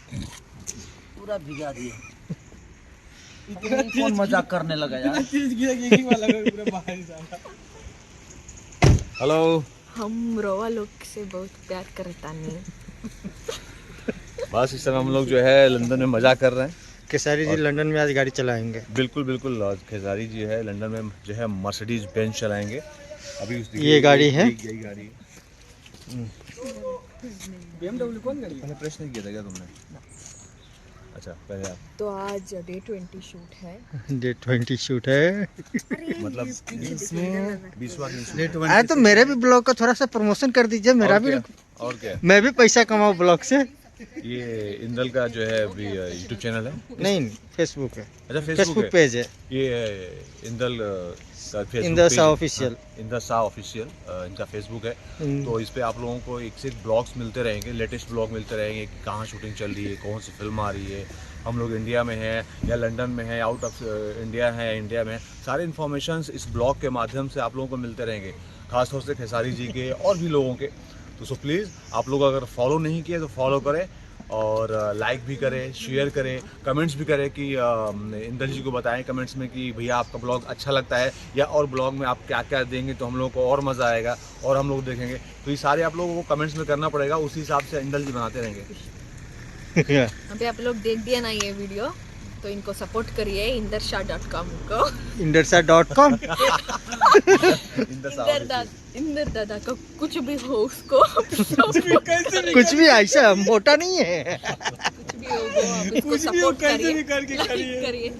पूरा भिगा दिया। इतना कौन मजाक करने लगा यार। हेलो, हम रोवा लोग से बहुत प्यार करता नहीं। बस इस समय हम लोग जो है लंदन में मजा कर रहे हैं। केसारी जी लंदन में आज गाड़ी चलाएंगे। बिल्कुल बिल्कुल, खेसारी जी है लंदन में जो है मर्सिडीज बेंज चलाएंगे। अभी ये गाड़ी है? यही गाड़ी BMW। कौन गाड़ी? मैंने प्रश्न नहीं किया था क्या तुमने? अच्छा पहले आप। तो आज डे 20 शूट है। डे 20 शूट है। मतलब 20वां अरे तो मेरे भी ब्लॉग का थोड़ा सा प्रमोशन कर दीजिए, मेरा भी। और क्या, मैं भी पैसा कमाऊँ ब्लॉग से। ये इंदल का जो है अभी यूट्यूब चैनल है। नहीं, फेसबुक है। अच्छा फेसबुक पेज है। ये इंदल का फेसबुक इंदल पेज शाह है। ऑफिशियल। हाँ, इंदल शाह ऑफिशियल इनका फेसबुक है। तो इस पे आप लोगों को एक से एक ब्लॉग्स मिलते रहेंगे, लेटेस्ट ब्लॉग मिलते रहेंगे कि कहाँ शूटिंग चल रही है, कौन सी फिल्म आ रही है, हम लोग इंडिया में हैं या लंदन में हैं, आउट ऑफ इंडिया है या इंडिया में, सारे इन्फॉर्मेशंस इस ब्लॉग के माध्यम से आप लोगों को मिलते रहेंगे, खासतौर से खेसारी जी के और भी लोगों के। तो सो प्लीज़ आप लोग अगर फॉलो नहीं किए तो फॉलो करें और लाइक भी करें, शेयर करें, कमेंट्स भी करें कि इंदल जी को बताएं कमेंट्स में कि भैया आपका ब्लॉग अच्छा लगता है या और ब्लॉग में आप क्या क्या देंगे तो हम लोगों को और मज़ा आएगा और हम लोग देखेंगे। तो ये सारे आप लोगों को कमेंट्स में करना पड़ेगा, उसी हिसाब से इंदल जी बनाते रहेंगे। अभी आप लोग देख दिया ना ये वीडियो, तो इनको सपोर्ट करिए indershah.com को। indershah.com। इंदर दादा का कुछ भी हो उसको कुछ भी ऐसा मोटा नहीं है। कुछ भी हो आप इसको सपोर्ट करिए, करिए,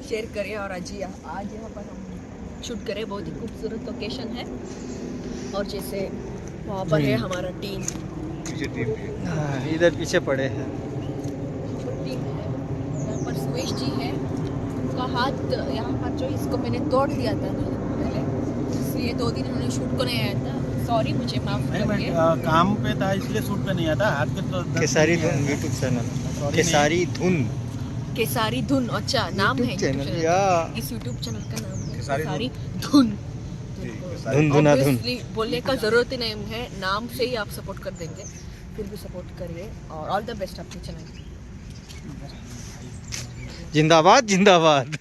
शेयर करिए। और आज यहाँ पर हम शूट करें, बहुत ही खूबसूरत लोकेशन है। और जैसे वहाँ पर है हमारा टीम, इधर पीछे पड़े हैं। टीम है यहाँ पर। सुरेश जी है, उनका हाथ यहाँ पर जो इसको मैंने तोड़ दिया था पहले, इसलिए 2 दिन उन्होंने शूट को नहीं आया था। सॉरी, मुझे माफ करिए। काम पे था इसलिए शूट पे नहीं आता। हाथ के तो केसारी धुन यूट्यूब चैनल। केसारी धुन। केसारी धुन, अच्छा नाम है चैनल YouTube या इस यूट्यूब चैनल का नाम है केसारी केसारी धुन। धुन धुना धुन। Obviously बोलने का जरूरत ही नहीं है, नाम से ही आप सपोर्ट कर देंगे। फिर भी सपोर्ट करिए और ऑल द बेस्ट आपके चैनल। जिंदाबाद जिंदाबाद।